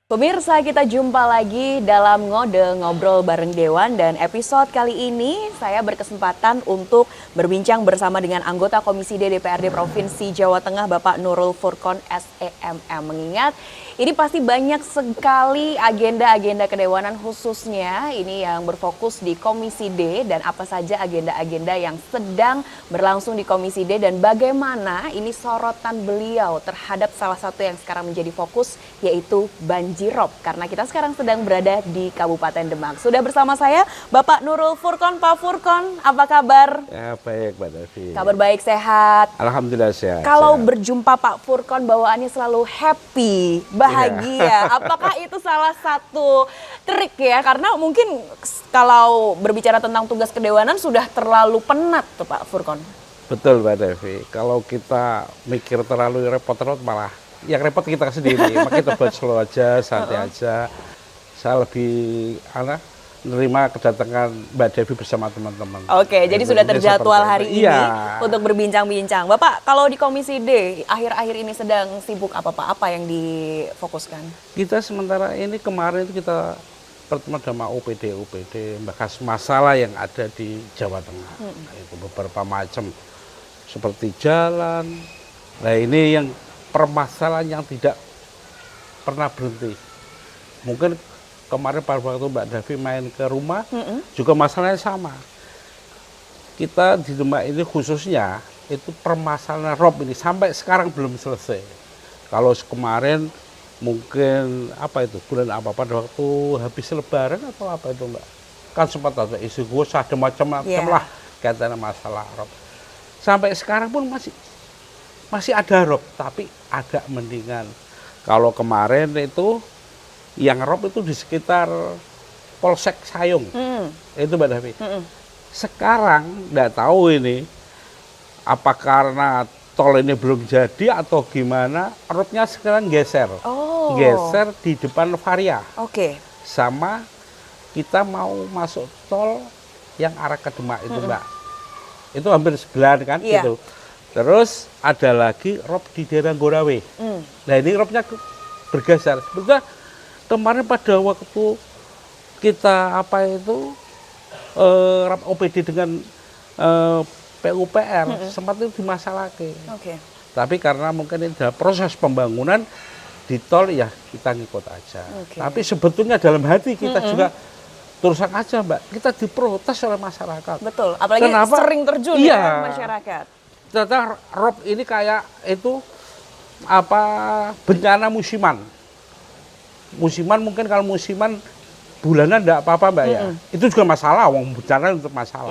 Pemirsa, kita jumpa lagi dalam Ngode Ngobrol bareng Dewan, dan episode kali ini saya berkesempatan untuk berbincang bersama dengan anggota Komisi D DPRD Provinsi Jawa Tengah Bapak Nurul Furqon SEMM. Mengingat ini pasti banyak sekali agenda-agenda kedewanan, khususnya ini yang berfokus di Komisi D, dan apa saja agenda-agenda yang sedang berlangsung di Komisi D dan bagaimana ini sorotan beliau terhadap salah satu yang sekarang menjadi fokus, yaitu banjirop, karena kita sekarang sedang berada di Kabupaten Demak. Sudah bersama saya Bapak Nurul Furqon. Pak Furqon, apa kabar? Ya, baik, Mbak Devi. Kabar baik, sehat. Alhamdulillah sehat. Kalau sehat. berjumpa Pak Furqon bawaannya selalu happy, bahagia. Apakah itu salah satu trik ya? Karena mungkin kalau berbicara tentang tugas kedewanan sudah terlalu penat tuh Pak Furqon. Betul, Mbak Devi. Kalau kita mikir terlalu repot-repot, malah yang repot kita sendiri. Maka kita buat slow aja, santai aja. Saya lebih nerima kedatangan Mbak Devi bersama teman-teman. Oke, jadi sudah terjadwal hari ini Iya. untuk berbincang-bincang. Bapak, kalau di Komisi D, akhir-akhir ini sedang sibuk apa Pak? Apa yang difokuskan? Kita sementara ini kemarin itu kita pertemuan sama OPD, bahas masalah yang ada di Jawa Tengah. Itu beberapa macam, seperti jalan. Nah ini yang permasalahan yang tidak pernah berhenti. Mungkin kemarin pada waktu Mbak Devi main ke rumah, juga masalahnya sama. Kita di Demak ini khususnya, itu permasalahan rob ini sampai sekarang belum selesai. Kalau kemarin mungkin bulan apa pada waktu habis lebaran atau apa itu Mbak, kan sempat ada isu gosah ada macam-macam lah kaitannya masalah rob. Sampai sekarang pun masih ada rob, tapi agak mendingan. Kalau kemarin itu yang rob itu di sekitar Polsek Sayung, itu Mbak Devi. Sekarang nggak tahu ini apa karena tol ini belum jadi atau gimana, robnya sekarang geser. Geser di depan Varia. Oke. Sama kita mau masuk tol yang arah ke Demak itu Mbak. Itu hampir sebelahan kan gitu. Terus ada lagi rob di daerah Gorawe. Nah ini robnya bergeser. Sebetulnya kemarin pada waktu kita rap OPD dengan PUPR sempat itu dimasalahkan. Tapi karena mungkin ini adalah proses pembangunan di tol, ya kita ngikut aja. Tapi sebetulnya dalam hati kita juga terusan aja Mbak, kita diprotes oleh masyarakat. Betul, apalagi sering terjun ya masyarakat. Ternyata rob ini kayak itu bencana musiman. Musiman mungkin kalau musiman bulanan enggak apa-apa Mbak ya. Itu juga masalah, wong bencana untuk masalah.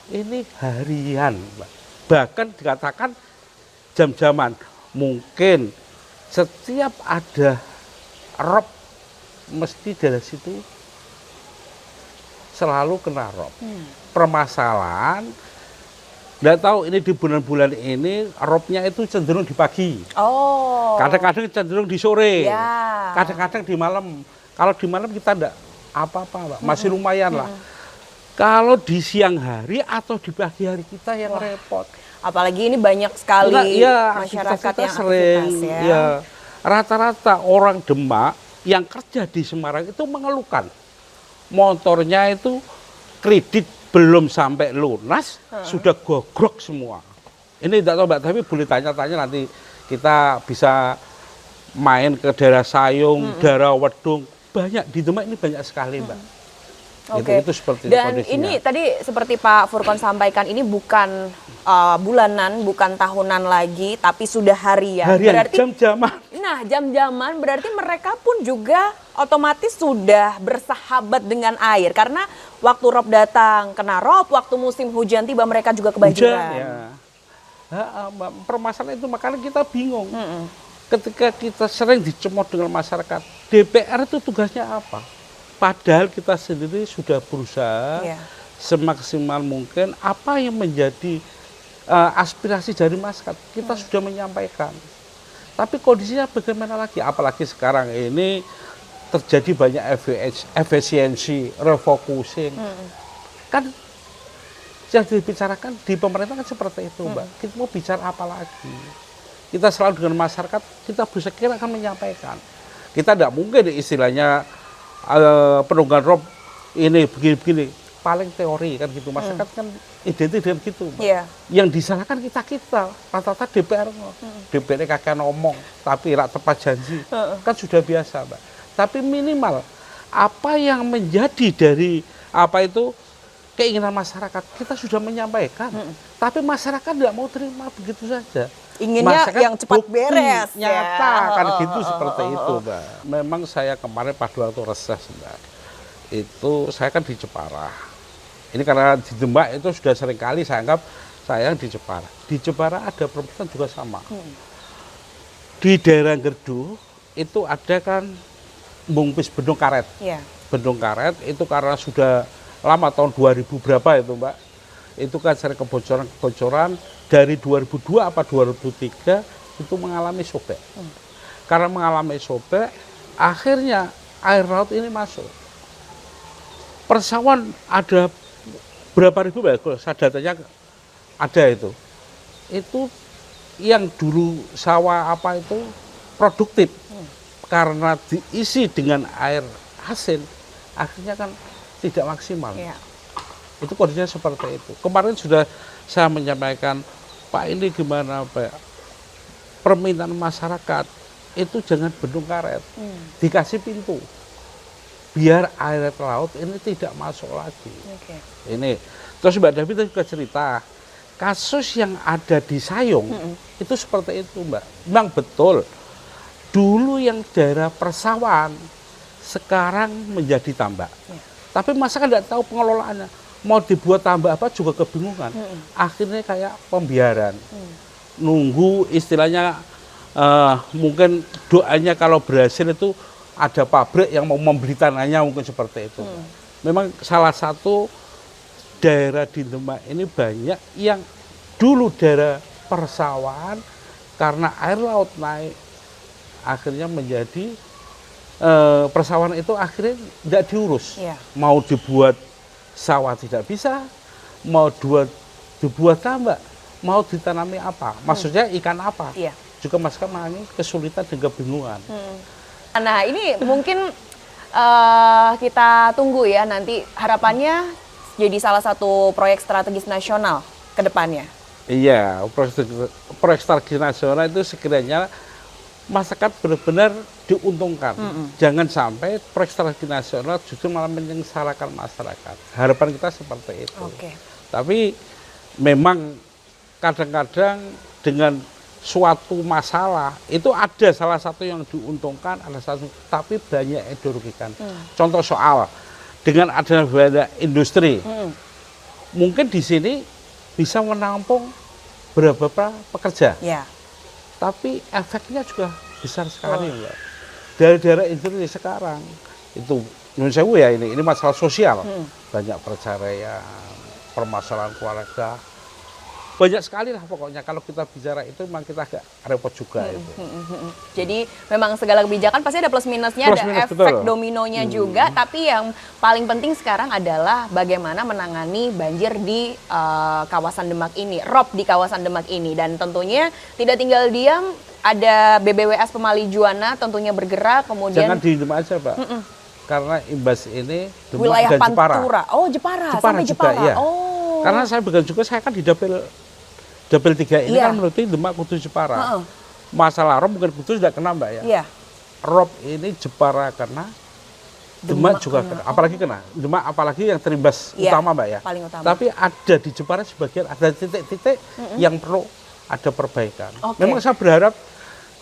Ini harian Mbak. Bahkan dikatakan jam-jaman. Mungkin setiap ada rob mesti dari situ selalu kena rob. Permasalahan nggak tahu ini di bulan-bulan ini robnya itu cenderung di pagi. Kadang-kadang cenderung di sore. Kadang-kadang di malam. Kalau di malam kita enggak apa-apa, Mbak. Masih lumayan lah. Kalau di siang hari atau di pagi hari kita yang repot. Apalagi ini banyak sekali masyarakat yang sering, aktivitas ya. Rata-rata orang Demak yang kerja di Semarang itu mengeluhkan motornya itu kredit belum sampai lunas sudah gogrok semua. Ini tidak tahu Mbak, tapi boleh tanya-tanya nanti kita bisa main ke daerah Sayung, daerah Wedung. Banyak di Demak ini banyak sekali Mbak. Itu seperti dan kondisinya. Ini tadi seperti Pak Furqon sampaikan, ini bukan bulanan, bukan tahunan lagi, tapi sudah harian. Berarti jam-jaman. Nah, jam-jaman berarti mereka pun juga otomatis sudah bersahabat dengan air. Karena waktu rob datang kena rob, waktu musim hujan tiba mereka juga kebanjiran. Permasalahan itu makanya kita bingung. Ketika kita sering dicemooh dengan masyarakat, DPR itu tugasnya apa? Padahal kita sendiri sudah berusaha semaksimal mungkin apa yang menjadi aspirasi dari masyarakat. Kita sudah menyampaikan. Tapi kondisinya bagaimana lagi? Apalagi sekarang ini terjadi banyak efisiensi, refocusing. Kan yang dibicarakan di pemerintah kan seperti itu Mbak. Kita mau bicara apa lagi? Kita selalu dengan masyarakat, kita bisa kira akan menyampaikan. Kita tidak mungkin istilahnya penunggang rob ini begini-begini. Paling teori kan gitu, masyarakat kan identik dengan gitu. Iya. Yang disalahkan kita rata-rata DPR, DPR kakek ngomong tapi rak tepat janji, kan sudah biasa Mbak. Tapi minimal apa yang menjadi dari apa itu keinginan masyarakat kita sudah menyampaikan, tapi masyarakat tidak mau terima begitu saja. Inginnya Masyarakat yang cepat bukti, beres nyata ya. kan gitu seperti itu Mbak. Memang saya kemarin pada waktu reses Mbak, itu saya kan di Jepara. Ini karena di Demak itu sudah sering kali saya anggap saya di Jepara. Di Jepara ada perempuan juga sama. Di daerah Gerdu itu ada kan bungkus bendung karet. Iya. Bendung karet itu karena sudah lama tahun 2000 berapa itu Mbak. Itu kan sering kebocoran dari 2002 apa 2003 itu mengalami sobek. Karena mengalami sobek akhirnya air laut ini masuk. Persawahan ada berapa ribu Mbak, saya datanya ada itu. Itu yang dulu sawah apa itu produktif karena diisi dengan air asin, akhirnya kan tidak maksimal. Iya. Itu kondisinya seperti itu. Kemarin sudah saya menyampaikan, Pak ini gimana Pak? Permintaan masyarakat itu jangan bendung karet, dikasih pintu. Biar air laut ini tidak masuk lagi. Oke. Ini terus Mbak David juga cerita kasus yang ada di Sayung itu seperti itu Mbak. Memang betul dulu yang daerah persawahan sekarang menjadi tambak. Tapi masyarakat tidak tahu pengelolaannya. Mau dibuat tambak apa juga kebingungan. Akhirnya kayak pembiaran. Nunggu istilahnya mungkin doanya kalau berhasil itu ada pabrik yang mau membeli tanahnya mungkin seperti itu. Memang salah satu daerah di Demak ini banyak yang dulu daerah persawahan karena air laut naik akhirnya menjadi persawahan itu akhirnya tidak diurus. Iya. Mau dibuat sawah tidak bisa, mau dibuat tambak, mau ditanami apa? Maksudnya ikan apa? Iya. Juga masyarakat mengalami kesulitan dan kebingungan. Nah ini mungkin kita tunggu ya nanti harapannya jadi salah satu proyek strategis nasional ke depannya. Iya, proyek strategis nasional itu sekiranya masyarakat benar-benar diuntungkan. Jangan sampai proyek strategis nasional justru malah menyengsarakan masyarakat. Harapan kita seperti itu. Oke. Tapi memang kadang-kadang dengan suatu masalah itu ada salah satu yang diuntungkan, ada satu tapi banyak yang dirugikan. Contoh soal dengan adanya banyak industri, mungkin di sini bisa menampung beberapa pekerja, Ya. tapi efeknya juga besar sekali, Mbak. Dari daerah industri sekarang itu, menurut saya ya ini masalah sosial, banyak perceraian, permasalahan keluarga. Banyak sekali lah pokoknya kalau kita bicara itu memang kita agak repot juga itu. Jadi memang segala kebijakan pasti ada plus minusnya, Plus ada minus, efek betul. dominonya juga. Tapi yang paling penting sekarang adalah bagaimana menangani banjir di kawasan Demak ini, rob di kawasan Demak ini. Dan tentunya tidak tinggal diam, ada BBWS Pemali Juwana tentunya bergerak. Kemudian Jangan di Demak aja Pak, karena imbas ini Demak wilayah dan Jepara. Pantura. Oh Jepara, sampai juga, Jepara. iya. Oh. Karena saya bekerja juga, saya kan di dapil 3 ini Iya. kan menurut Demak kudu Jepara. Masalah rob mungkin kudu tidak kena Mbak ya. Iya. Rob ini Jepara kena, Demak juga kena. Apalagi kena. Demak apalagi yang terimbas Iya, utama Mbak ya. paling utama. Tapi ada di Jepara sebagian, ada titik-titik yang perlu ada perbaikan. Oke. Memang saya berharap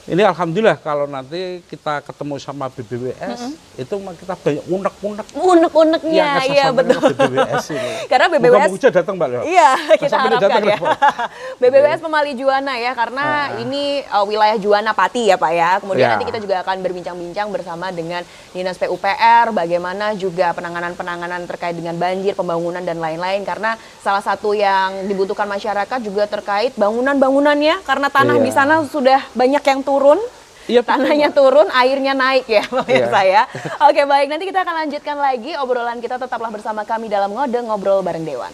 ini alhamdulillah kalau nanti kita ketemu sama BBWS itu kita banyak unek-unek Unek-uneknya, yang saya iya sampaikan betul. ke BBWS ini. Karena BBWS Moga-moga datang Mbak. Iya, kita Sampai harapkan datang, ya. Pak. BBWS Pemali Juwana ya, karena ini wilayah Juwana Pati ya Pak ya. Kemudian Ya. nanti kita juga akan berbincang-bincang bersama dengan Dinas PUPR, bagaimana juga penanganan-penanganan terkait dengan banjir, pembangunan dan lain-lain. Karena salah satu yang dibutuhkan masyarakat juga terkait bangunan-bangunannya, karena tanah Iya. di sana sudah banyak yang turun. Iya, betul, Tanahnya Mbak. turun, airnya naik ya pemirsa Iya. ya. Oke baik, nanti kita akan lanjutkan lagi obrolan kita, tetaplah bersama kami dalam Ngode Ngobrol Bareng Dewan.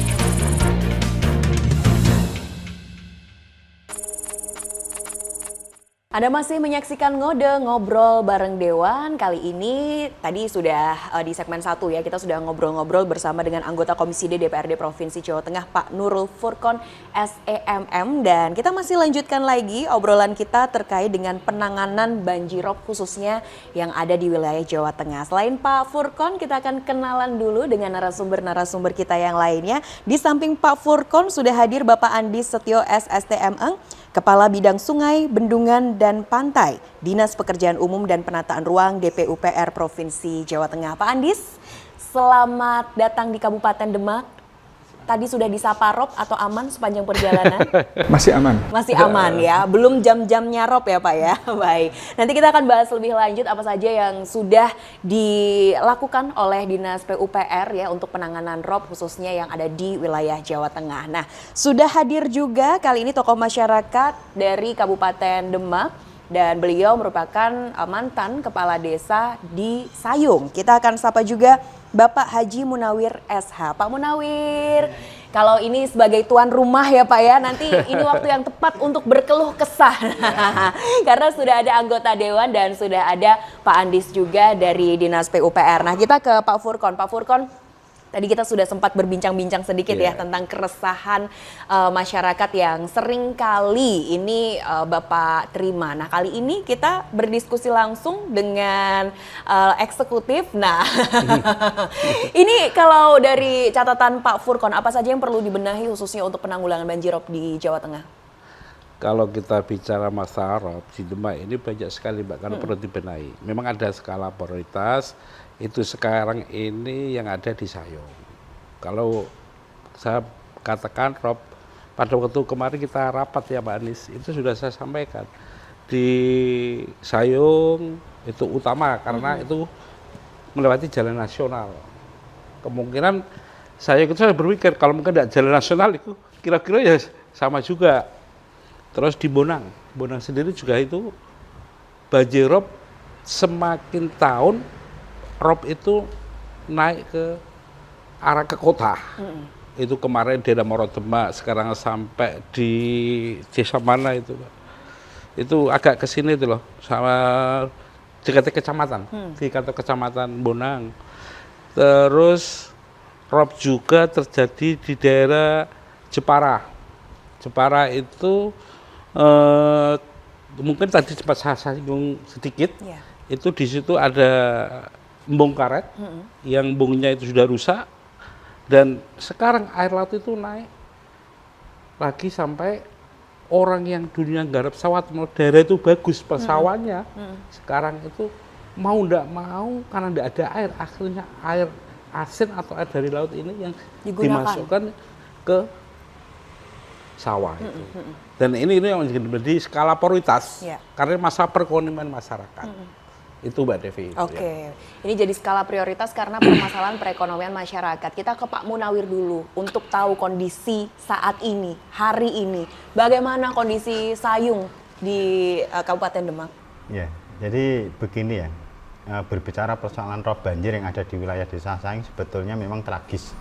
Anda masih menyaksikan Ngode Ngobrol bareng Dewan. Kali ini tadi sudah di segmen 1 ya, kita sudah ngobrol-ngobrol bersama dengan anggota Komisi D DPRD Provinsi Jawa Tengah Pak Nurul Furqon SEMM, dan kita masih lanjutkan lagi obrolan kita terkait dengan penanganan banjirop khususnya yang ada di wilayah Jawa Tengah. Selain Pak Furqon, kita akan kenalan dulu dengan narasumber-narasumber kita yang lainnya. Di samping Pak Furqon sudah hadir Bapak Andis Setio SSTMM, Kepala Bidang Sungai, Bendungan, dan Pantai, Dinas Pekerjaan Umum dan Penataan Ruang DPUPR Provinsi Jawa Tengah. Pak Andis, selamat datang di Kabupaten Demak. Tadi sudah disapa rob atau aman sepanjang perjalanan? Masih aman. Masih aman ya, belum jam-jamnya rob ya Pak ya. Baik, nanti kita akan bahas lebih lanjut apa saja yang sudah dilakukan oleh Dinas PUPR ya untuk penanganan rob khususnya yang ada di wilayah Jawa Tengah. Nah, sudah hadir juga kali ini tokoh masyarakat dari Kabupaten Demak, dan beliau merupakan mantan kepala desa di Sayung. Kita akan sapa juga Bapak Haji Munawir SH. Pak Munawir, kalau ini sebagai tuan rumah ya Pak ya, nanti ini waktu yang tepat untuk berkeluh kesah. Karena sudah ada anggota Dewan dan sudah ada Pak Andis juga dari Dinas PUPR. Nah, kita ke Pak Furqon. Pak Furqon, tadi kita sudah sempat berbincang-bincang sedikit ya tentang keresahan masyarakat yang sering kali ini Bapak terima. Nah, kali ini kita berdiskusi langsung dengan eksekutif. Nah, ini kalau dari catatan Pak Furqon, apa saja yang perlu dibenahi khususnya untuk penanggulangan banjirop di Jawa Tengah? Kalau kita bicara masalah rob di Demak ini banyak sekali Mbak, karena perlu dibenahi. Memang ada skala prioritas. Itu sekarang ini yang ada di Sayung. Kalau saya katakan rob, pada waktu kemarin kita rapat ya Pak Anies, itu sudah saya sampaikan. Di Sayung itu utama karena itu melewati jalan nasional. Kemungkinan Sayung itu saya berpikir kalau mungkin tidak jalan nasional itu kira-kira ya sama juga. Terus di Bonang sendiri juga itu banjir rob semakin tahun rob itu naik ke arah ke kota. Itu kemarin di Moro Demak, sekarang sampai di desa mana itu, itu agak ke sini itu loh, sama dekat kecamatan, di kantor kecamatan Bonang. Terus rob juga terjadi di daerah Jepara. Jepara itu mungkin tadi cepat saya singgung sedikit. Itu di situ ada embung karet yang embungnya itu sudah rusak, dan sekarang air laut itu naik lagi sampai orang yang dunia garap sawat daerah itu bagus persawannya, sekarang itu mau ndak mau karena ndak ada air, akhirnya air asin atau air dari laut ini yang dimasukkan ke sawah itu. Dan ini yang menjadi skala prioritas karena masa perekonomian masyarakat. Itu Mbak Devi. Oke, ini jadi skala prioritas karena permasalahan perekonomian masyarakat. Kita ke Pak Munawir dulu untuk tahu kondisi saat ini, hari ini. Bagaimana kondisi Sayung di Kabupaten Demak? Ya, jadi begini ya, berbicara persoalan rob banjir yang ada di wilayah desa Sayung sebetulnya memang tragis.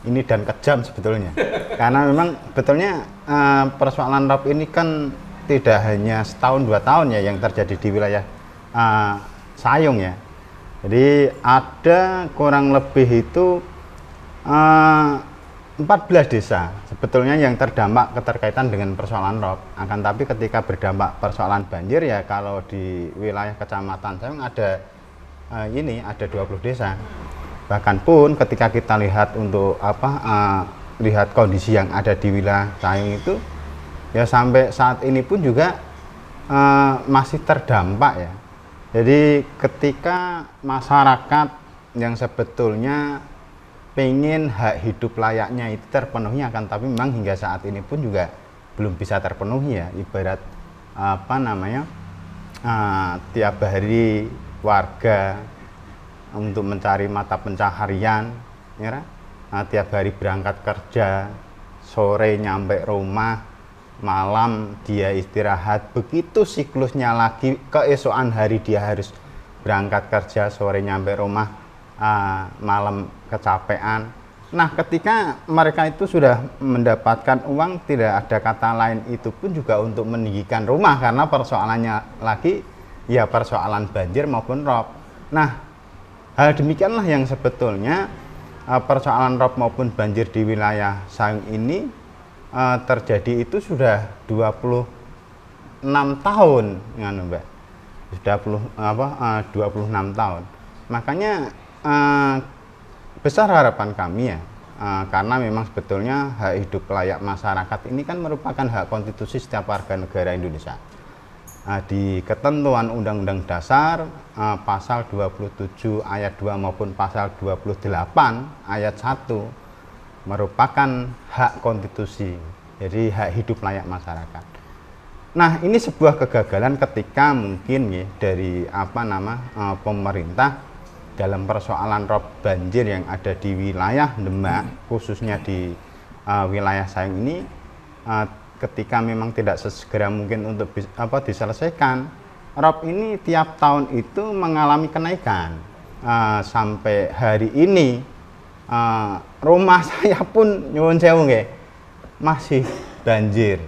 Ini dan kejam sebetulnya. Karena memang betulnya persoalan rob ini kan tidak hanya setahun 2 tahun ya yang terjadi di wilayah Sayung ya. Jadi ada kurang lebih itu 14 desa sebetulnya yang terdampak keterkaitan dengan persoalan rob. Akan tapi ketika berdampak persoalan banjir ya, kalau di wilayah kecamatan Sayung ada ada 20 desa. Bahkan pun ketika kita lihat untuk lihat kondisi yang ada di wilayah Sayung itu ya sampai saat ini pun juga masih terdampak ya. Jadi ketika masyarakat yang sebetulnya pengen hak hidup layaknya itu terpenuhi, akan tapi memang hingga saat ini pun juga belum bisa terpenuhi ya. Ibarat tiap hari warga untuk mencari mata pencaharian ya, tiap hari berangkat kerja, sore nyampe rumah, malam dia istirahat, begitu siklusnya lagi keesokan hari dia harus berangkat kerja, sore nyampe rumah, malam kecapean. Nah, ketika mereka itu sudah mendapatkan uang, tidak ada kata lain itu pun juga untuk meninggikan rumah, karena persoalannya lagi ya persoalan banjir maupun rob. Nah, hal demikianlah yang sebetulnya persoalan rob maupun banjir di wilayah Sayung ini terjadi itu sudah 26 tahun, Mbak. Sudah 26 tahun. Makanya besar harapan kami ya, karena memang sebetulnya hak hidup layak masyarakat ini kan merupakan hak konstitusi setiap warga negara Indonesia. Di ketentuan Undang-Undang Dasar pasal 27 ayat 2 maupun pasal 28 ayat 1 merupakan hak konstitusi, jadi hak hidup layak masyarakat. Nah, ini sebuah kegagalan ketika mungkin ya dari pemerintah dalam persoalan rob banjir yang ada di wilayah Demak, khususnya di wilayah Sayung ini, ketika memang tidak sesegera mungkin untuk diselesaikan, rob ini tiap tahun itu mengalami kenaikan. Sampai hari ini rumah saya pun nyuwun sewu nggih, masih banjir.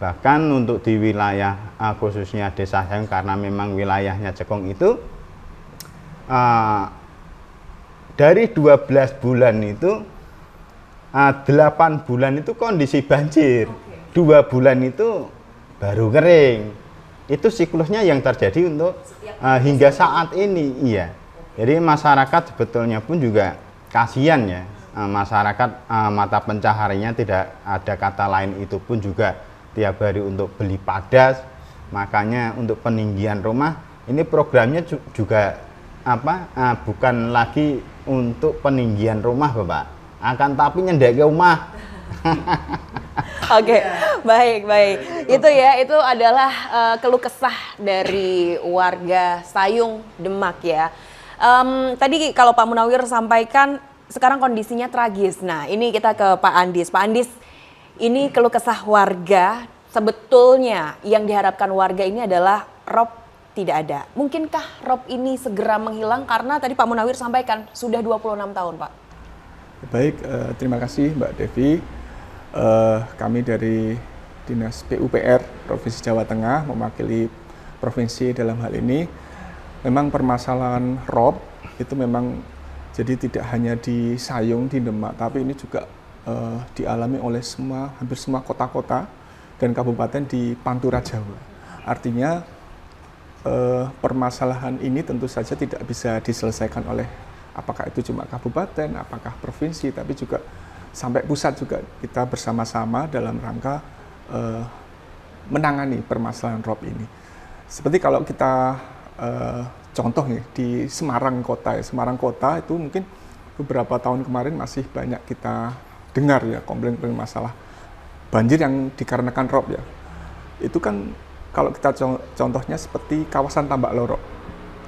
Bahkan untuk di wilayah khususnya Desa Sayung, karena memang wilayahnya Cekung itu dari 12 bulan itu 8 bulan itu kondisi banjir, 2 bulan itu baru kering. Itu siklusnya yang terjadi untuk hingga saat ini. Iya, jadi masyarakat sebetulnya pun juga kasihan ya, masyarakat mata pencahariannya tidak ada kata lain itu pun juga tiap hari untuk beli padas. Makanya untuk peninggian rumah ini programnya juga bukan lagi untuk peninggian rumah, Bapak, akan tapi nyendek rumah. Oke, baik. Itu adalah keluh kesah dari warga Sayung Demak ya. Tadi kalau Pak Munawir sampaikan sekarang kondisinya tragis. Nah, ini kita ke Pak Andis. Pak Andis, ini keluh kesah warga, sebetulnya yang diharapkan warga ini adalah rob tidak ada. Mungkinkah rob ini segera menghilang, karena tadi Pak Munawir sampaikan sudah 26 tahun, Pak? Baik, terima kasih Mbak Devi. Kami dari Dinas PUPR Provinsi Jawa Tengah mewakili provinsi dalam hal ini. Memang permasalahan rob itu memang jadi tidak hanya di Sayung, di Demak, tapi ini juga dialami oleh hampir semua kota-kota dan kabupaten di Pantura Jawa. Artinya permasalahan ini tentu saja tidak bisa diselesaikan oleh apakah itu cuma kabupaten, apakah provinsi, tapi juga sampai pusat juga kita bersama-sama dalam rangka menangani permasalahan rob ini. Seperti kalau kita contoh nih di Semarang Kota, Semarang Kota itu mungkin beberapa tahun kemarin masih banyak kita dengar ya komplain-komplain masalah banjir yang dikarenakan rob ya. Itu kan kalau kita contohnya seperti kawasan Tambak Lorok.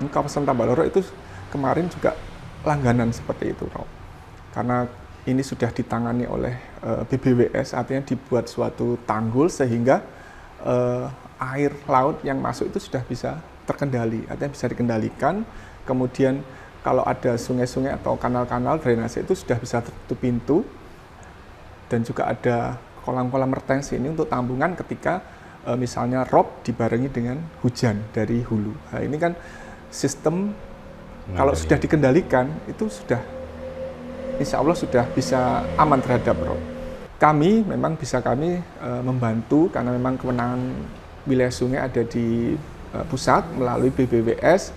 Ini kawasan Tambak Lorok itu kemarin juga langganan seperti itu, Rob. Karena ini sudah ditangani oleh BBWS, artinya dibuat suatu tanggul sehingga air laut yang masuk itu sudah bisa terkendali, artinya bisa dikendalikan. Kemudian kalau ada sungai-sungai atau kanal-kanal drainase itu sudah bisa tertutup pintu, dan juga ada kolam-kolam retensi ini untuk tambungan ketika misalnya rob dibarengi dengan hujan dari hulu. Nah, ini kan sistem kalau sudah dikendalikan itu sudah insya Allah sudah bisa aman terhadap rob. Kami memang bisa membantu karena memang kewenangan wilayah sungai ada di pusat melalui BBWS.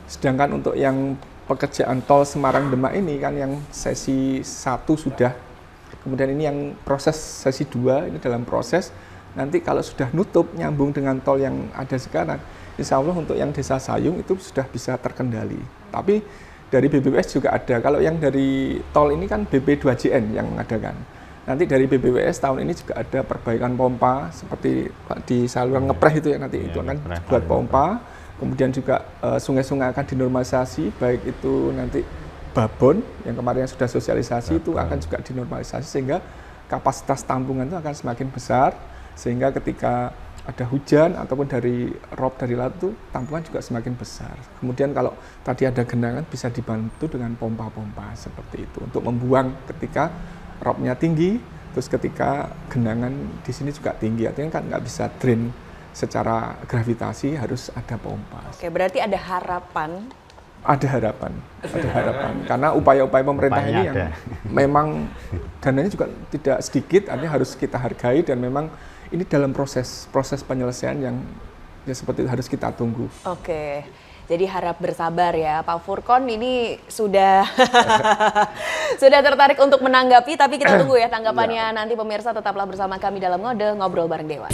Sedangkan untuk yang pekerjaan tol Semarang Demak ini kan yang sesi 1 sudah, kemudian ini yang proses sesi 2 ini dalam proses. Nanti kalau sudah nutup nyambung dengan tol yang ada sekarang, insya Allah untuk yang Desa Sayung itu sudah bisa terkendali. Tapi dari BBWS juga ada. Kalau yang dari tol ini kan BP2JN yang mengadakan. Nanti dari BBWS tahun ini juga ada perbaikan pompa seperti di saluran ngepreh itu ya, nanti itu akan buat pompa. Kemudian juga sungai-sungai akan dinormalisasi, baik itu nanti Babon yang kemarin sudah sosialisasi itu akan juga dinormalisasi sehingga kapasitas tampungan itu akan semakin besar. Sehingga ketika ada hujan ataupun dari rob dari laut itu tampungan juga semakin besar. Kemudian kalau tadi ada genangan bisa dibantu dengan pompa-pompa seperti itu untuk membuang ketika robnya tinggi, terus ketika genangan di sini juga tinggi, artinya kan nggak bisa drain secara gravitasi, harus ada pompa. Oke, berarti ada harapan. Ada harapan, karena upaya-upaya pemerintah Upayanya ini yang ada. memang dananya juga tidak sedikit, artinya harus kita hargai dan memang ini dalam proses penyelesaian yang ya seperti itu harus kita tunggu. Oke, jadi harap bersabar ya Pak Furkon, ini sudah sudah tertarik untuk menanggapi, tapi kita tunggu ya tanggapannya nanti pemirsa. Tetaplah bersama kami dalam Ngode Ngobrol Bareng Dewan.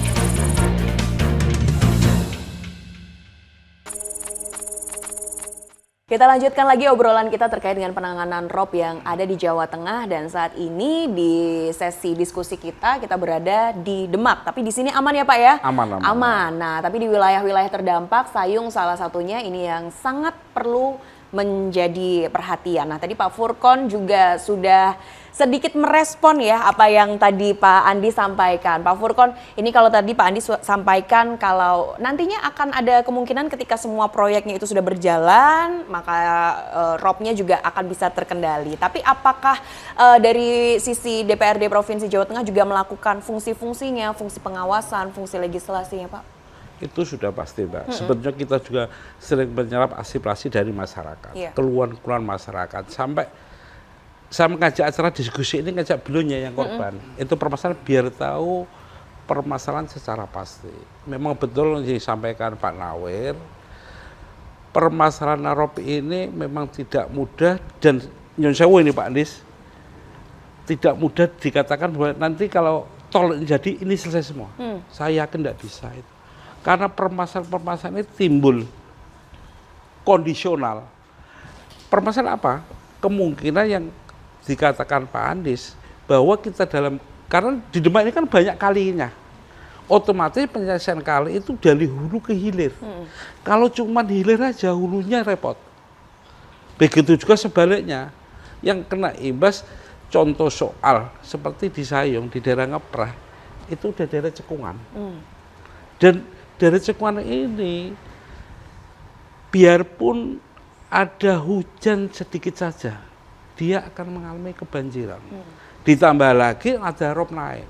Kita lanjutkan lagi obrolan kita terkait dengan penanganan rob yang ada di Jawa Tengah, dan saat ini di sesi diskusi kita berada di Demak. Tapi di sini aman ya Pak ya? Aman. Aman. Nah, tapi di wilayah-wilayah terdampak, Sayung salah satunya ini yang sangat perlu menjadi perhatian. Nah, tadi Pak Furkon juga sudah sedikit merespon ya apa yang tadi Pak Andi sampaikan. Pak Furkon, ini kalau tadi Pak Andi sampaikan kalau nantinya akan ada kemungkinan ketika semua proyeknya itu sudah berjalan, maka robnya juga akan bisa terkendali. Tapi apakah dari sisi DPRD Provinsi Jawa Tengah juga melakukan fungsi-fungsinya, fungsi pengawasan, fungsi legislasinya Pak? Itu sudah pasti, Mbak. Sebetulnya kita juga sering menyerap aspirasi dari masyarakat, Iya. keluhan-keluhan masyarakat. Sampai saya mengajak acara diskusi ini, ngajak beliaunya yang korban. Itu permasalahan biar tahu permasalahan secara pasti. Memang betul yang disampaikan Pak Nawir, permasalahan rob ini memang tidak mudah, dan nyun sewu ini Pak Andis, tidak mudah dikatakan bahwa nanti kalau tol ini jadi ini selesai semua. Saya yakin tidak bisa itu. Karena permasalahan-permasalahan ini timbul kondisional. Permasalahan apa? Kemungkinan yang dikatakan Pak Andis bahwa kita karena di Demak ini kan banyak kalinya. Otomatis penyelesaian kali itu dari hulu ke hilir. Kalau cuma hilir aja hulunya repot. Begitu juga sebaliknya. Yang kena imbas contoh soal seperti di Sayung, di daerah Ngeprah, itu udah daerah cekungan. Dan dari cekungan ini, biarpun ada hujan sedikit saja, dia akan mengalami kebanjiran. Ditambah lagi ada rob naik,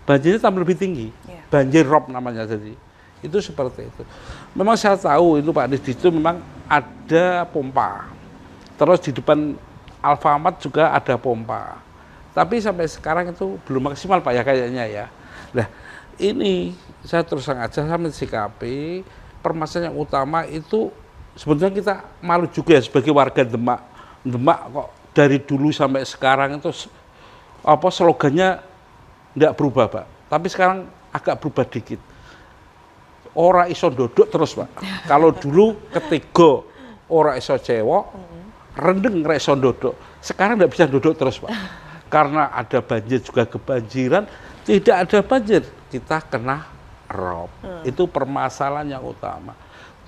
banjirnya tambah lebih tinggi. Banjir rob namanya jadi. Itu seperti itu. Memang saya tahu itu Pak Anies itu memang ada pompa. Terus di depan Alfamart juga ada pompa. Tapi sampai sekarang itu belum maksimal Pak ya kayaknya ya. Nah, ini saya terus aja saya mensikapi permasalahan yang utama itu sebetulnya kita malu juga ya sebagai warga Demak. Demak kok dari dulu sampai sekarang itu slogannya tidak berubah Pak. Tapi sekarang agak berubah dikit. Ora iso dodok terus Pak. Kalau dulu ketiga ora iso cewek, rendeng ora iso dodok. Sekarang tidak bisa dodok terus Pak. Karena ada banjir juga kebanjiran, tidak ada banjir kita kena rob. Itu permasalahan yang utama.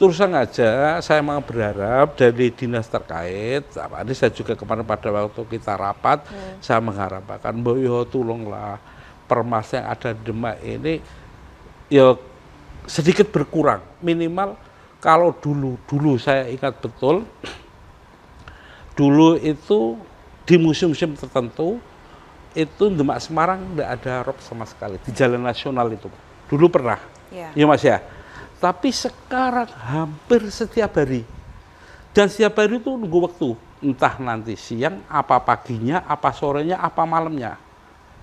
Terus aja saya memang berharap dari dinas terkait, ini saya juga kemarin pada waktu kita rapat, saya mengharapkan bahwa tolonglah permasalahan yang ada di Demak ini ya sedikit berkurang. Minimal kalau dulu saya ingat betul, dulu itu di musim-musim tertentu, itu Demak Semarang tidak ada rob sama sekali di jalan nasional itu. Dulu pernah, ya Mas ya. Tapi sekarang hampir setiap hari. Dan setiap hari itu nunggu waktu. Entah nanti siang, apa paginya, apa sorenya, apa malamnya.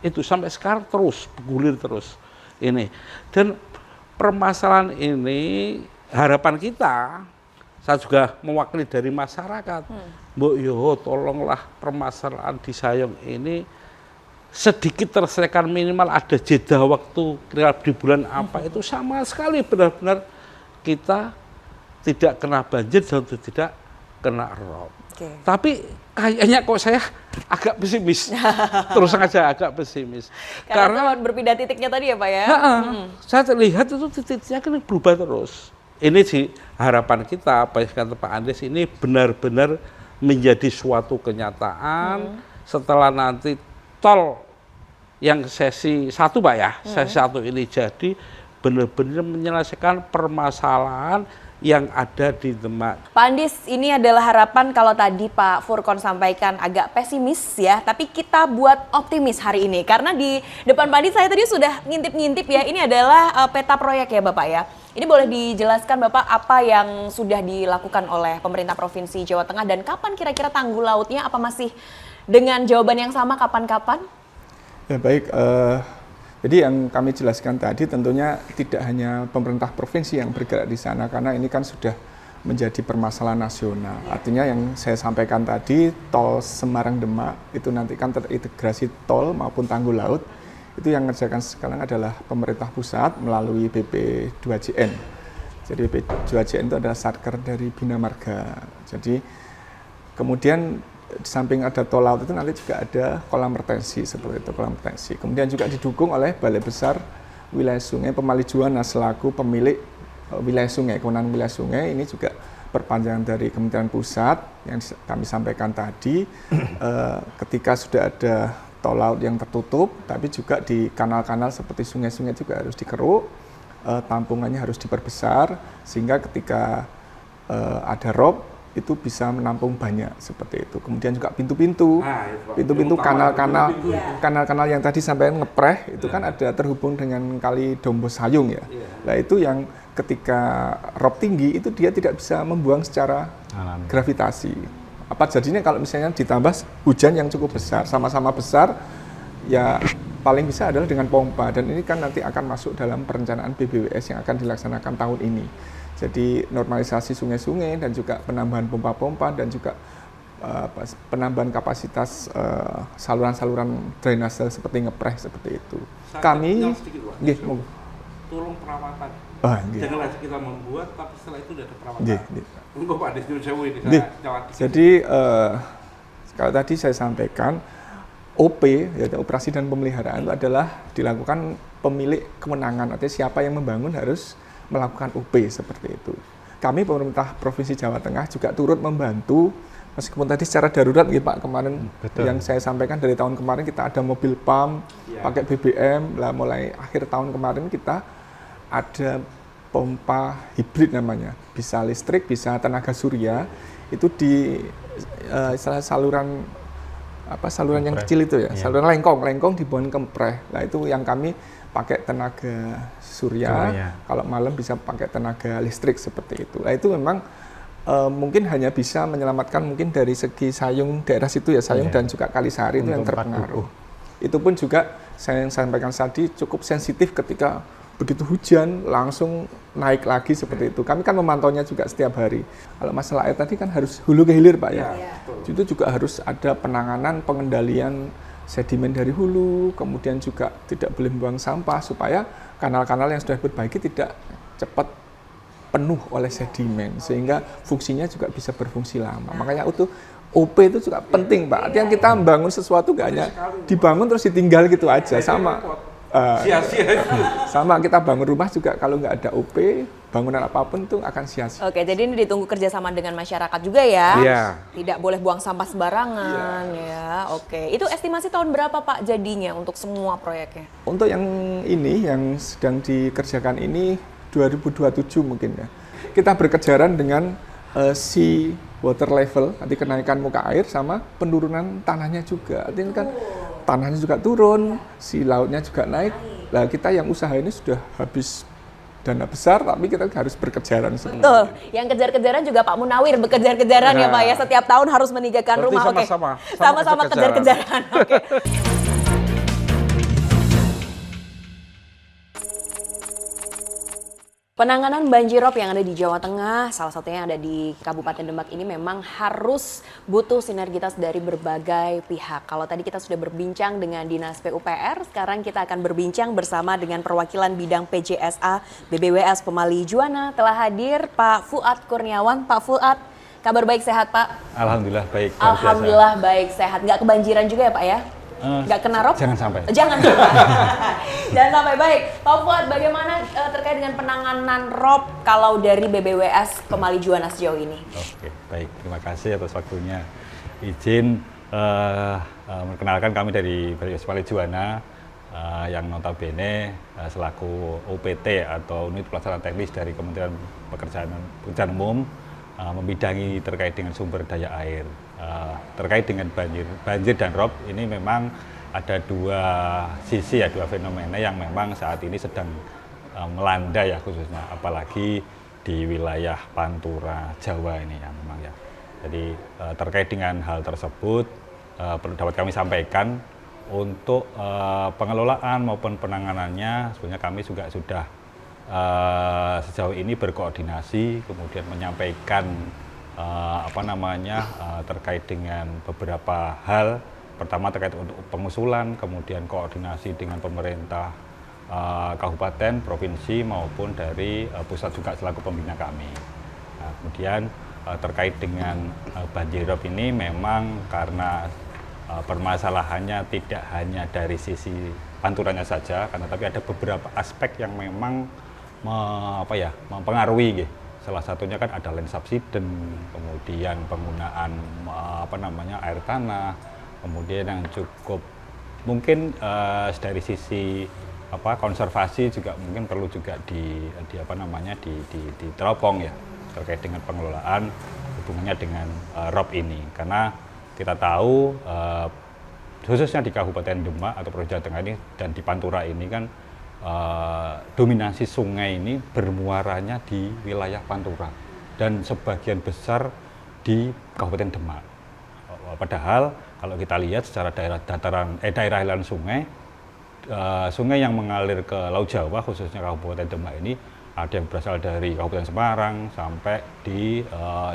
Itu sampai sekarang terus, bergulir terus. Ini. Dan permasalahan ini, harapan kita, saya juga mewakili dari masyarakat. Mbok yo tolonglah permasalahan di Sayung ini sedikit terselesaikan, minimal ada jeda waktu kira di bulan apa itu sama sekali benar-benar kita tidak kena banjir dan tidak kena rob. Tapi kayaknya kok saya agak pesimis. Terus saja agak pesimis. Karena berpindah titiknya tadi ya Pak ya. Saya terlihat itu titiknya kan berubah terus. Ini sih harapan kita, apa yang kata Pak Andes ini benar-benar menjadi suatu kenyataan setelah nanti tol yang sesi 1 Pak ya, sesi 1 ini jadi benar-benar menyelesaikan permasalahan yang ada di Demak. Pak Andis, ini adalah harapan kalau tadi Pak Furkon sampaikan agak pesimis ya, tapi kita buat optimis hari ini. Karena di depan Pak Andis saya tadi sudah ngintip-ngintip ya, ini adalah peta proyek ya Bapak ya. Ini boleh dijelaskan Bapak apa yang sudah dilakukan oleh pemerintah Provinsi Jawa Tengah dan kapan kira-kira tanggul lautnya, apa masih dengan jawaban yang sama kapan-kapan? Ya baik, jadi yang kami jelaskan tadi tentunya tidak hanya pemerintah provinsi yang bergerak di sana, karena ini kan sudah menjadi permasalahan nasional. Artinya yang saya sampaikan tadi, tol Semarang-Demak itu nanti kan terintegrasi tol maupun tanggul laut, itu yang mengerjakan sekarang adalah pemerintah pusat melalui BP2JN. Jadi BP2JN itu adalah satker dari Bina Marga. Jadi kemudian di samping ada tol laut itu nanti juga ada kolam retensi seperti itu, kolam retensi. Kemudian juga didukung oleh Balai Besar Wilayah Sungai Pemali Juwana selaku pemilik wilayah sungai, kewenangan wilayah sungai. Ini juga perpanjangan dari Kementerian Pusat yang kami sampaikan tadi. Ketika sudah ada tol laut yang tertutup, tapi juga di kanal-kanal seperti sungai-sungai juga harus dikeruk, tampungannya harus diperbesar sehingga ketika ada rob itu bisa menampung banyak seperti itu. Kemudian juga pintu-pintu, kanal-kanal yang tadi sampai ngepreh itu kan ada terhubung dengan Kali Dombo Sayung ya. Nah itu yang ketika rob tinggi itu dia tidak bisa membuang secara gravitasi. Apa jadinya kalau misalnya ditambah hujan yang cukup besar, sama-sama besar, ya paling bisa adalah dengan pompa. Dan ini kan nanti akan masuk dalam perencanaan BBWS yang akan dilaksanakan tahun ini. Jadi normalisasi sungai-sungai dan juga penambahan pompa-pompa dan juga penambahan kapasitas saluran-saluran drainase seperti ngepreh seperti itu. Kami, tolong perawatan. Janganlah kita membuat, tapi setelah itu sudah ada perawatan. Enggak Pak Des, ini jadi kalau tadi saya sampaikan, OP, yaitu operasi dan pemeliharaan itu adalah dilakukan pemilik kewenangan, artinya siapa yang membangun harus melakukan UP seperti itu. Kami pemerintah Provinsi Jawa Tengah juga turut membantu, meskipun tadi secara darurat gitu Pak, kemarin yang saya sampaikan dari tahun kemarin kita ada mobil pump, pakai BBM, lah mulai akhir tahun kemarin kita ada pompa hibrid namanya, bisa listrik, bisa tenaga surya, itu di saluran yang kecil itu ya, saluran lengkong dibuat kempreh. Nah itu yang kami pakai tenaga surya, kalau malam bisa pakai tenaga listrik seperti itu. Nah itu memang mungkin hanya bisa menyelamatkan mungkin dari segi Sayung, daerah situ ya, Sayung dan juga Kalisari itu yang terpengaruh. Itu pun juga saya yang sampaikan tadi cukup sensitif ketika begitu hujan langsung naik lagi seperti itu. Kami kan memantaunya juga setiap hari. Kalau masalah air tadi kan harus hulu ke hilir Pak ya. Itu juga harus ada penanganan, pengendalian sedimen dari hulu, kemudian juga tidak boleh membuang sampah supaya kanal-kanal yang sudah diperbaiki tidak cepat penuh oleh sedimen sehingga fungsinya juga bisa berfungsi lama. Makanya itu OP itu juga penting Pak. Artinya kita membangun sesuatu gak hanya dibangun terus ditinggal gitu aja, sama sia-sia. Sama kita bangun rumah juga kalau nggak ada OP, bangunan apapun itu akan sia-sia. Oke, jadi ini ditunggu kerjasama dengan masyarakat juga ya. Iya. Tidak boleh buang sampah sembarangan ya. Oke, itu estimasi tahun berapa Pak jadinya untuk semua proyeknya? Untuk yang ini yang sedang dikerjakan ini 2027 mungkin ya. Kita berkejaran dengan sea water level, nanti kenaikan muka air sama penurunan tanahnya juga. Artinya kan tanahnya juga turun, si lautnya juga naik. Nah kita yang usaha ini sudah habis dana besar, tapi kita harus berkejaran semua. Betul, yang kejar-kejaran juga Pak Munawir berkejar-kejaran ya Pak ya, setiap tahun harus meninggalkan rumah. Sama-sama kejar-kejaran. Oke. Penanganan banjirop yang ada di Jawa Tengah, salah satunya yang ada di Kabupaten Demak ini memang harus butuh sinergitas dari berbagai pihak. Kalau tadi kita sudah berbincang dengan Dinas PUPR, sekarang kita akan berbincang bersama dengan perwakilan bidang PJSA BBWS Pemali Juwana. Telah hadir Pak Fuad Kurniawan. Pak Fuad, kabar baik sehat Pak? Alhamdulillah baik. Alhamdulillah baik sehat. Nggak kebanjiran juga ya Pak ya? Nggak kena rob? Jangan sampai. Jangan sampai. Jangan sampai. Baik. Pak Fuad, bagaimana terkait dengan penanganan rob kalau dari BBWS Pemali Juwana sejauh ini? Oke, baik. Terima kasih atas waktunya. Izin memperkenalkan kami dari BBWS Pemali Juwana. yang notabene selaku UPT atau Unit Pelaksana Teknis dari Kementerian Pekerjaan Umum membidangi terkait dengan sumber daya air. Terkait dengan banjir dan rob ini memang ada dua sisi ya, dua fenomena yang memang saat ini sedang melanda ya, khususnya apalagi di wilayah Pantura Jawa ini ya memang ya. Jadi terkait dengan hal tersebut perlu dapat kami sampaikan untuk pengelolaan maupun penanganannya sebenarnya kami juga sudah sejauh ini berkoordinasi, kemudian menyampaikan terkait dengan beberapa hal. Pertama terkait untuk pengusulan, kemudian koordinasi dengan pemerintah kabupaten, provinsi maupun dari pusat juga selaku pembina kami. Nah, kemudian terkait dengan banjirop ini memang karena permasalahannya tidak hanya dari sisi panturannya saja, karena tapi ada beberapa aspek yang memang mempengaruhi. Salah satunya kan ada land subsidence, kemudian penggunaan air tanah, kemudian yang cukup mungkin dari sisi konservasi juga mungkin perlu juga diteropong ya terkait dengan pengelolaan hubungannya dengan rob ini, karena kita tahu khususnya di Kabupaten Demak atau Provinsi Jawa Tengah ini dan di Pantura ini kan dominasi sungai ini bermuaranya di wilayah Pantura dan sebagian besar di Kabupaten Demak. Padahal kalau kita lihat secara daerah aliran sungai, sungai yang mengalir ke Laut Jawa khususnya Kabupaten Demak ini ada yang berasal dari Kabupaten Semarang sampai di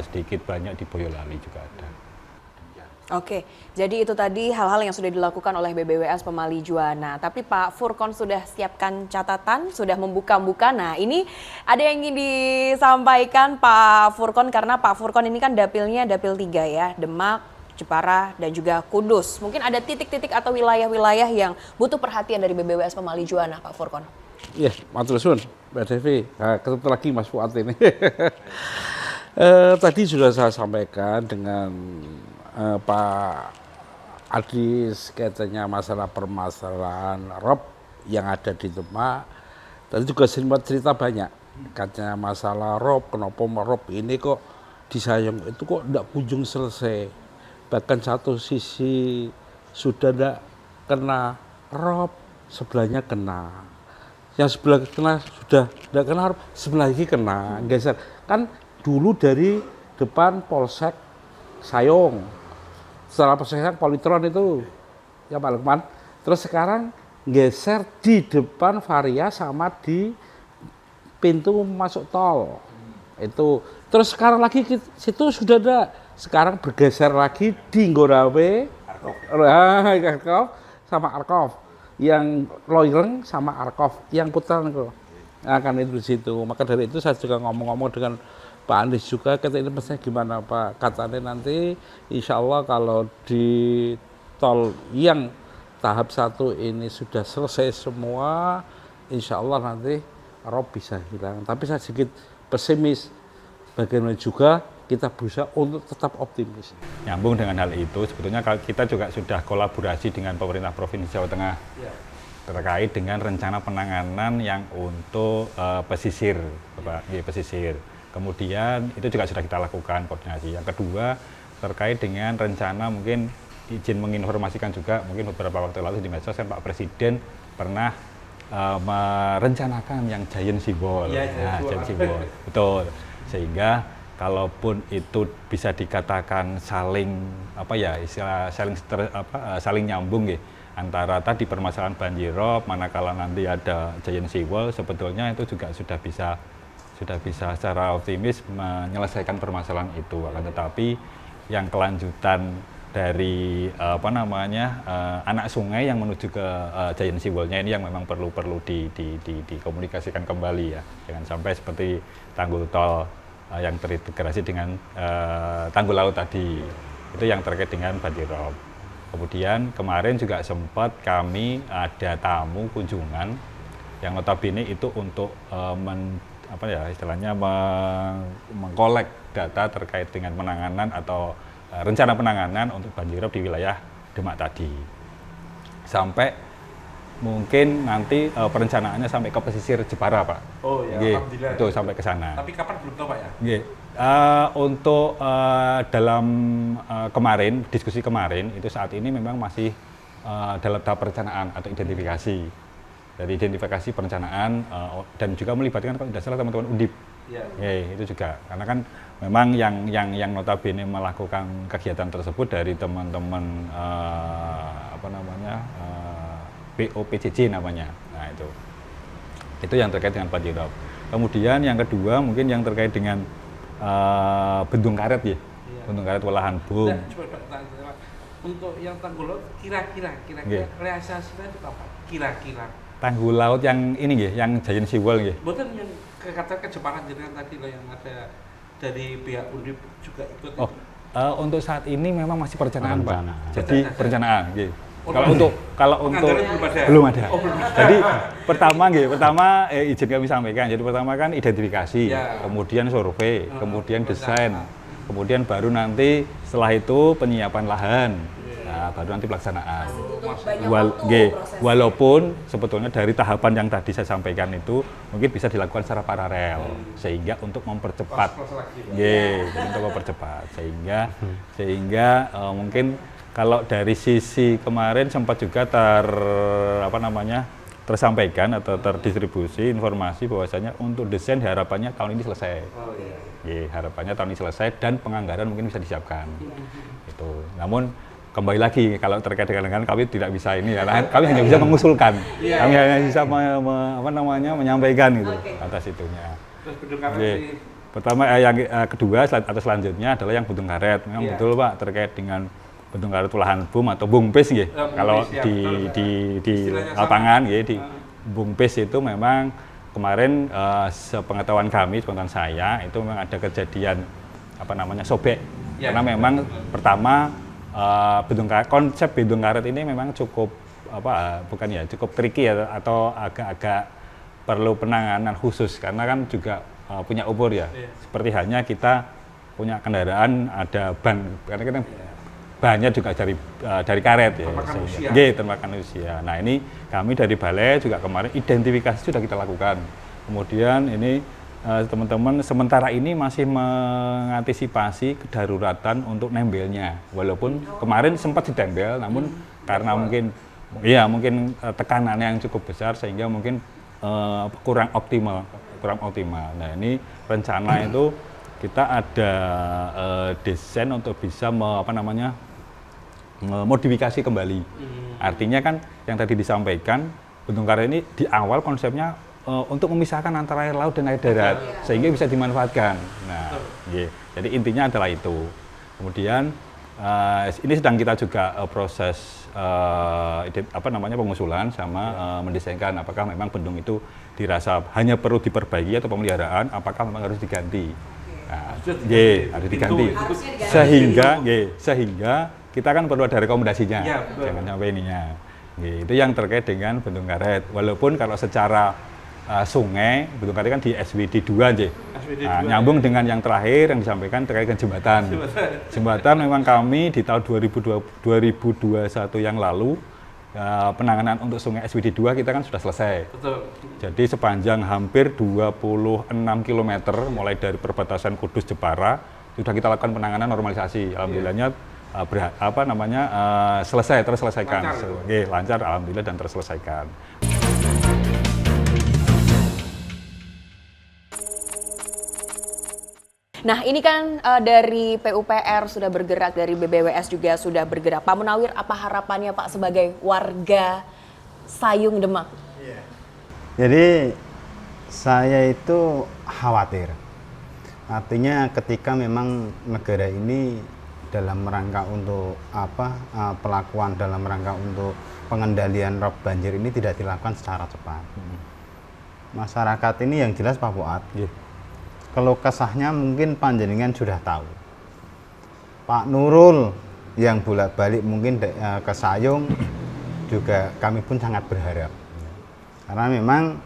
sedikit banyak di Boyolali juga ada. Oke, jadi itu tadi hal-hal yang sudah dilakukan oleh BBWS Pemali Juwana. Tapi Pak Furkon sudah siapkan catatan, sudah membuka-buka. Nah, ini ada yang ingin disampaikan Pak Furkon, karena Pak Furkon ini kan dapilnya dapil 3 ya, Demak, Jepara, dan juga Kudus. Mungkin ada titik-titik atau wilayah-wilayah yang butuh perhatian dari BBWS Pemali Juwana, Pak Furkon. Iya, matur suwun, Mbak Devi. Nah, ketemu lagi Mas Fuad ini. Tadi sudah saya sampaikan dengan Pak Adis katanya masalah permasalahan rob yang ada di Demak. Tadi juga sempat cerita banyak katanya masalah rob, kenapa rob ini kok disayang itu kok tidak kunjung selesai. Bahkan satu sisi sudah tidak kena rob, sebelahnya kena. Yang sebelah kena sudah tidak kena rob, sebelah lagi kena, geser. Kan dulu dari depan Polsek Sayong, setelah Polsek Politron itu ya Pak Lukman, terus sekarang geser di depan Varia sama di pintu masuk tol itu. Terus sekarang lagi situ sudah ada, sekarang bergeser lagi di Nggorawe, Arkov sama Arkov, yang Loireng sama Arkov, yang putaran itu. Nah, kan itu di situ. Maka dari itu saya juga ngomong-ngomong dengan Pak Andis juga, kata ini pesannya gimana Pak? Katanya nanti insya Allah kalau di tol yang tahap 1 ini sudah selesai semua, insya Allah nanti rob bisa hilang. Tapi saya sedikit pesimis, bagaimana juga kita berusaha untuk tetap optimis. Nyambung dengan hal itu, sebetulnya kita juga sudah kolaborasi dengan pemerintah Provinsi Jawa Tengah terkait dengan rencana penanganan yang untuk pesisir, pesisir. Kemudian itu juga sudah kita lakukan koordinasi. Yang kedua terkait dengan rencana, mungkin izin menginformasikan juga, mungkin beberapa waktu lalu di medsos kan Pak Presiden pernah merencanakan yang Giant Seawall. Giant Seawall, betul. Sehingga kalaupun itu bisa dikatakan saling saling nyambung ya, antara tadi permasalahan banjirop, manakala nanti ada Giant Seawall, sebetulnya itu juga sudah bisa secara optimis menyelesaikan permasalahan itu. Akan tetapi yang kelanjutan dari anak sungai yang menuju ke Giant Seawall-nya ini yang memang perlu dikomunikasikan kembali ya, jangan sampai seperti tanggul tol yang terintegrasi dengan tanggul laut tadi, itu yang terkait dengan banjirop. Kemudian kemarin juga sempat kami ada tamu kunjungan yang notabene itu untuk mengkolek data terkait dengan penanganan atau rencana penanganan untuk banjirop di wilayah Demak tadi. Sampai mungkin nanti perencanaannya sampai ke pesisir Jepara, Pak. Oh ya, Nggih, alhamdulillah. itu sampai ke sana. Tapi kapan belum tahu Pak ya? Nggih. Untuk dalam kemarin, diskusi kemarin, itu saat ini memang masih dalam tahap perencanaan atau identifikasi. Dari identifikasi perencanaan dan juga melibatkan kalau tidak salah teman-teman Undip. Iya. Itu juga karena kan memang yang notabene melakukan kegiatan tersebut dari teman-teman BOPJJ namanya. Nah itu yang terkait dengan banjirop. Kemudian yang kedua mungkin yang terkait dengan bendung karet ya, bendung karet Walahan Bum. Nah, coba Pak, untuk yang tanggul laut kira-kira realisasinya itu apa? Kira-kira. Tanggul laut yang ini nggih, yang Giant Seawall nggih. Bukan yang kata Jepara jenengan tadi lah yang ada dari pihak Undip juga ikut. Untuk saat ini memang masih perencanaan, Pak. Perencanaan. Jadi perencanaan, nggih. Oh, Kalau untuk belum ada. Jadi pertama izin kami sampaikan. Jadi pertama kan identifikasi, kemudian survei, kemudian desain, kemudian baru nanti setelah itu penyiapan lahan. Nah, baru nanti pelaksanaan. Walaupun sebetulnya dari tahapan yang tadi saya sampaikan itu mungkin bisa dilakukan secara paralel sehingga untuk mempercepat, untuk mempercepat sehingga mungkin kalau dari sisi kemarin sempat juga tersampaikan atau terdistribusi informasi bahwasanya untuk desain harapannya tahun ini selesai. Harapannya tahun ini selesai dan penganggaran mungkin bisa disiapkan. Itu. Namun kembali lagi kalau terkait dengan kami tidak bisa ini ya, kami hanya bisa mengusulkan, kami hanya bisa menyampaikan gitu atas itunya. Pertama yang kedua atau selanjutnya adalah yang bendung karet. Memang betul Pak terkait dengan bendung karet Walahan Bum atau Bungpis nggih. Kalau di lapangan nggih di Bungpis itu memang kemarin sepengetahuan kami, sepengetahuan saya itu memang ada kejadian sobek. Karena memang pertama konsep bendung karet ini memang cukup cukup tricky ya, atau agak-agak perlu penanganan khusus karena kan juga punya umur ya. Seperti halnya kita punya kendaraan ada ban, karena kita bannya juga dari karet ya. Termakan usia. Nah ini kami dari Balai juga kemarin identifikasi sudah kita lakukan. Kemudian ini teman-teman sementara ini masih mengantisipasi kedaruratan untuk nembelnya, walaupun kemarin sempat ditembel, namun karena mungkin tekanannya yang cukup besar sehingga mungkin kurang optimal. Nah ini rencana itu kita ada desain untuk bisa modifikasi kembali. Artinya kan yang tadi disampaikan bendung karet ini di awal konsepnya untuk memisahkan antara air laut dan air darat sehingga bisa dimanfaatkan. Nah, jadi intinya adalah itu. Kemudian ini sedang kita juga proses pengusulan sama mendesainkan apakah memang bendung itu dirasa hanya perlu diperbaiki atau pemeliharaan, apakah memang harus diganti. Nah, harus diganti. Sehingga kita kan perlu ada rekomendasinya. Jangan sampai ininya. Itu yang terkait dengan bendung karet. Walaupun kalau secara sungai, bendung karet kan di SWD 2 aja. Nyambung dengan yang terakhir yang disampaikan terkait dengan jembatan. Jembatan memang kami di tahun 2021 yang lalu penanganan untuk sungai SWD 2 kita kan sudah selesai. Betul. Jadi sepanjang hampir 26 km mulai dari perbatasan Kudus Jepara sudah kita lakukan penanganan normalisasi. Alhamdulillahnya terselesaikan. Lancar alhamdulillah dan terselesaikan. Nah ini kan dari PUPR sudah bergerak, dari BBWS juga sudah bergerak. Pak Munawir, apa harapannya Pak sebagai warga Sayung Demak? Jadi saya itu khawatir. Artinya ketika memang negara ini dalam rangka untuk pelakuan dalam rangka untuk pengendalian rob banjir ini tidak dilakukan secara cepat. Masyarakat ini yang jelas Pak Fuad. Kalau kesahnya mungkin panjenengan sudah tahu. Pak Nurul yang bolak-balik mungkin ke Sayung juga kami pun sangat berharap. Karena memang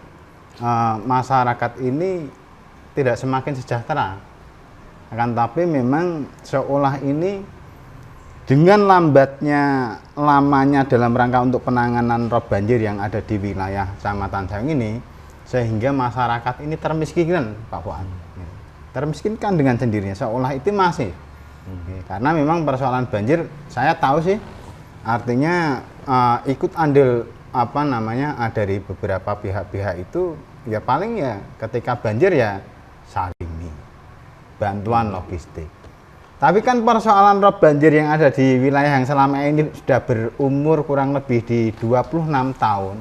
masyarakat ini tidak semakin sejahtera. Akan tapi memang seolah ini Dengan lamanya dalam rangka untuk penanganan rob banjir yang ada di wilayah Kecamatan Sayung ini, sehingga masyarakat ini termiskinkan, Pak Fuad. Termiskinkan dengan sendirinya, seolah itu masih. Karena memang persoalan banjir, saya tahu sih, artinya ikut andil dari beberapa pihak-pihak itu, ya paling ya ketika banjir ya Sarimi, bantuan logistik. Tapi kan persoalan rob banjir yang ada di wilayah yang selama ini sudah berumur kurang lebih di 26 tahun.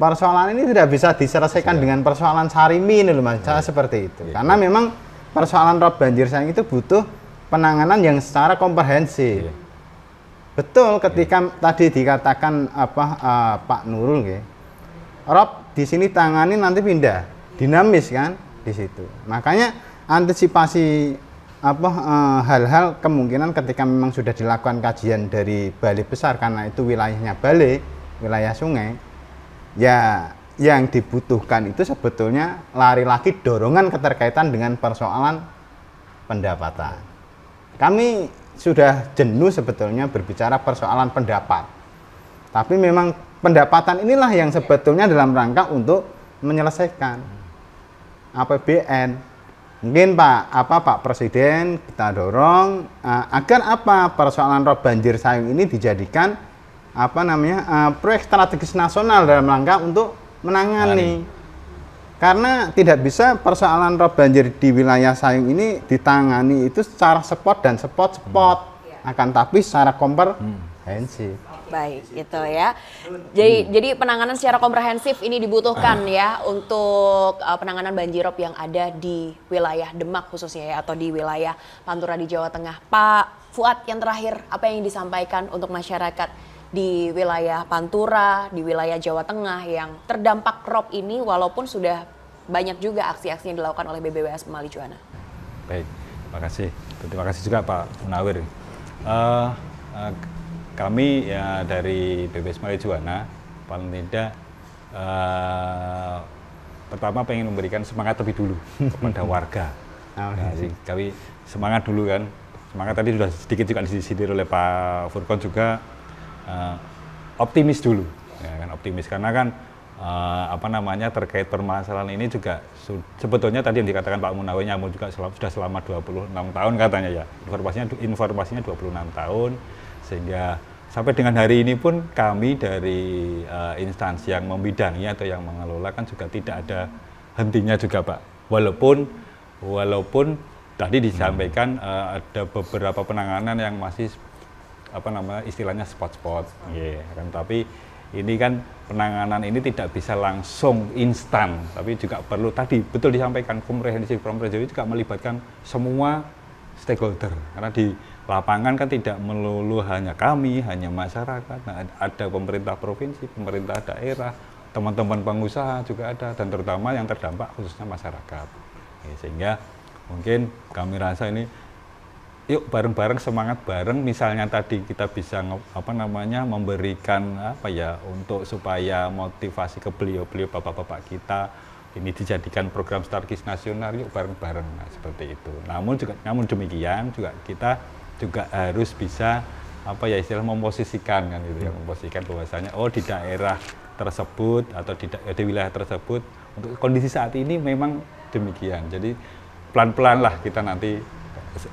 Persoalan ini tidak bisa diselesaikan dengan persoalan Sarimi ini loh Mas, saya seperti itu. Karena memang persoalan rob banjir Sayung itu butuh penanganan yang secara komprehensif. Betul ketika tadi dikatakan Pak Nurul ya. Rob di sini tangani nanti pindah, dinamis kan di situ. Makanya antisipasi hal-hal kemungkinan ketika memang sudah dilakukan kajian dari Balai Besar karena itu wilayahnya Balai, wilayah sungai, ya yang dibutuhkan itu sebetulnya lari lagi dorongan keterkaitan dengan persoalan pendapatan. Kami sudah jenuh sebetulnya berbicara persoalan pendapat. Tapi memang pendapatan inilah yang sebetulnya dalam rangka untuk menyelesaikan APBN. Mungkin Pak Presiden kita dorong agar persoalan rob banjir Sayung ini dijadikan proyek strategis nasional dalam rangka untuk menangani. Karena tidak bisa persoalan rob banjir di wilayah Sayung ini ditangani itu secara spot dan spot akan tapi secara komprehensif. Baik, gitu ya. Jadi penanganan secara komprehensif ini dibutuhkan ya untuk penanganan banjirop yang ada di wilayah Demak khususnya ya, atau di wilayah Pantura di Jawa Tengah. Pak Fuad, yang terakhir apa yang disampaikan untuk masyarakat di wilayah Pantura, di wilayah Jawa Tengah yang terdampak rob ini walaupun sudah banyak juga aksi-aksi yang dilakukan oleh BBWS Pemali Juwana? Baik, terima kasih juga Pak Munawir. Kami ya dari BBWS Pemali Juwana paling tidak pertama pengen memberikan semangat lebih dulu kepada warga. Kami semangat dulu kan, semangat tadi sudah sedikit juga disindir oleh Pak Furkon juga, optimis dulu, ya kan, optimis karena kan terkait permasalahan ini juga sebetulnya tadi yang dikatakan Pak Munawir Nyamul juga sudah selama 26 tahun katanya ya, informasinya 26 tahun. Sehingga sampai dengan hari ini pun kami dari instansi yang membidangi atau yang mengelola kan juga tidak ada hentinya juga Pak. Walaupun tadi disampaikan ada beberapa penanganan yang masih istilahnya spot-spot, kan. Tapi ini kan penanganan ini tidak bisa langsung instan, tapi juga perlu tadi betul disampaikan komprehensif juga melibatkan semua stakeholder karena di lapangan kan tidak melulu hanya kami, hanya masyarakat. Nah, ada pemerintah provinsi, pemerintah daerah, teman-teman pengusaha juga ada, dan terutama yang terdampak khususnya masyarakat. Sehingga mungkin kami rasa ini, yuk bareng-bareng, semangat bareng. Misalnya tadi kita bisa memberikan untuk supaya motivasi ke beliau-beliau bapak-bapak kita ini dijadikan program strategis nasional, yuk bareng-bareng, nah, seperti itu. Namun demikian juga kita juga harus bisa memposisikan kan gitu ya, memposisikan bahwasanya di daerah tersebut atau di wilayah tersebut untuk kondisi saat ini memang demikian. Jadi pelan-pelan lah kita nanti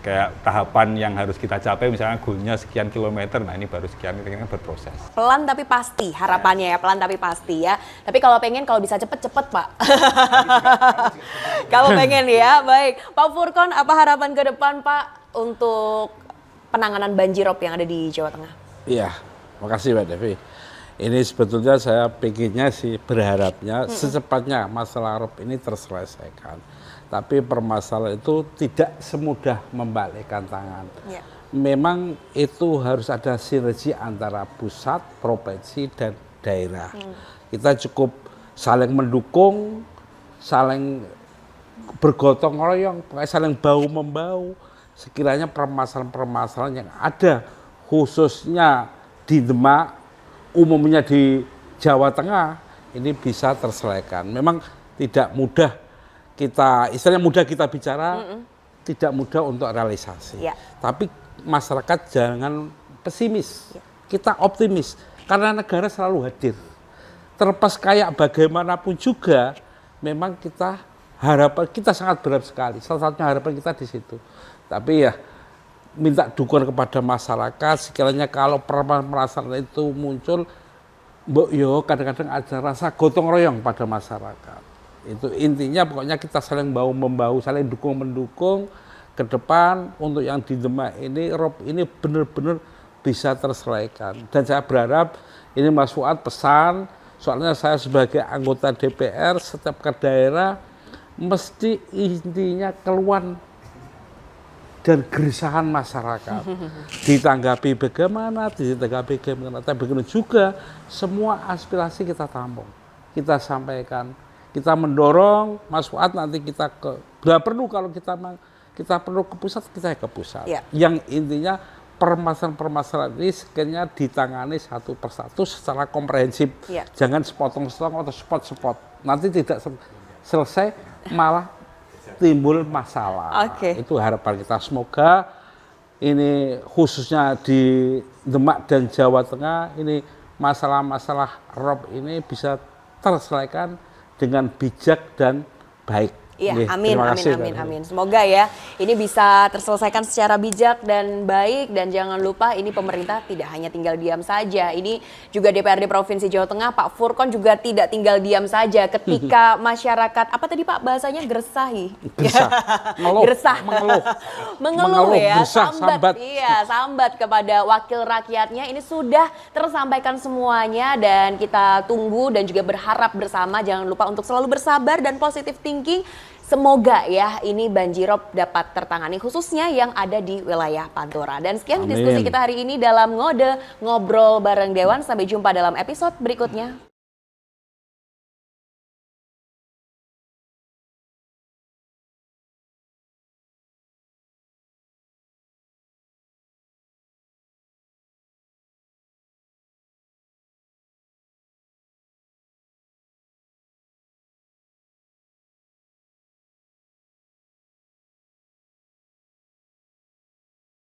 kayak tahapan yang harus kita capai, misalnya goalnya sekian kilometer, nah ini baru sekian, kita berproses. Pelan tapi pasti harapannya ya, pelan tapi pasti ya. Tapi kalau bisa cepet-cepet Pak. Kalau pengen ya, baik. Pak Furkon, apa harapan ke depan Pak untuk penanganan banjirop yang ada di Jawa Tengah? Iya, makasih Mbak Devi. Ini sebetulnya saya pikirnya sih berharapnya secepatnya masalah rob ini terselesaikan. Tapi permasalahan itu tidak semudah membalikkan tangan. Ya. Memang itu harus ada sinergi antara pusat, provinsi, dan daerah. Kita cukup saling mendukung, saling bergotong royong, saling bahu-membahu. Sekiranya permasalahan-permasalahan yang ada khususnya di Demak, umumnya di Jawa Tengah, ini bisa terselesaikan. Memang tidak mudah kita, istilahnya mudah kita bicara, tidak mudah untuk realisasi. Ya. Tapi masyarakat jangan pesimis, kita optimis karena negara selalu hadir. Terlepas kayak bagaimanapun juga, memang harapan kita sangat berat sekali. Salah satunya harapan kita di situ. Tapi ya minta dukungan kepada masyarakat. Sekiranya kalau permasalahan itu muncul, mbok yo kadang-kadang ada rasa gotong royong pada masyarakat. Itu intinya, pokoknya kita saling bahu-membahu, saling dukung-mendukung ke depan untuk yang di Demak ini, Rob ini benar-benar bisa terselesaikan. Dan saya berharap ini Mas Fuad pesan, soalnya saya sebagai anggota DPR setiap ke daerah mesti intinya keluhan dan gerisahan masyarakat. Ditanggapi bagaimana, tapi juga semua aspirasi kita tampung, kita sampaikan, kita mendorong Mas Fuad nanti kita bila perlu kalau kita perlu ke pusat, kita ke pusat. Ya. Yang intinya permasalahan-permasalahan ini sebenarnya ditangani satu persatu secara komprehensif. Ya. Jangan sepotong-sepotong atau spot-spot. Nanti tidak selesai, malah timbul masalah. Oke. Itu harapan kita. Semoga ini khususnya di Demak dan Jawa Tengah, ini masalah-masalah Rob ini bisa terselesaikan dengan bijak dan baik. Iya, Oke, amin, terima amin, kasih, amin, Tante. amin. Semoga ya ini bisa terselesaikan secara bijak dan baik, dan jangan lupa ini pemerintah tidak hanya tinggal diam saja. Ini juga DPRD Provinsi Jawa Tengah, Pak Furkon juga tidak tinggal diam saja ketika masyarakat, apa tadi Pak bahasanya, geresahi. Gersah, ngeluh, Gersah. Mengeluh ya, gersah, sambat. Iya, sambat kepada wakil rakyatnya. Ini sudah tersampaikan semuanya dan kita tunggu dan juga berharap bersama, jangan lupa untuk selalu bersabar dan positive thinking. Semoga ya ini banjirop dapat tertangani khususnya yang ada di wilayah Pantura. Dan sekian Amin. diskusi kita hari ini dalam Ngode Ngobrol Bareng Dewan. Sampai jumpa dalam episode berikutnya.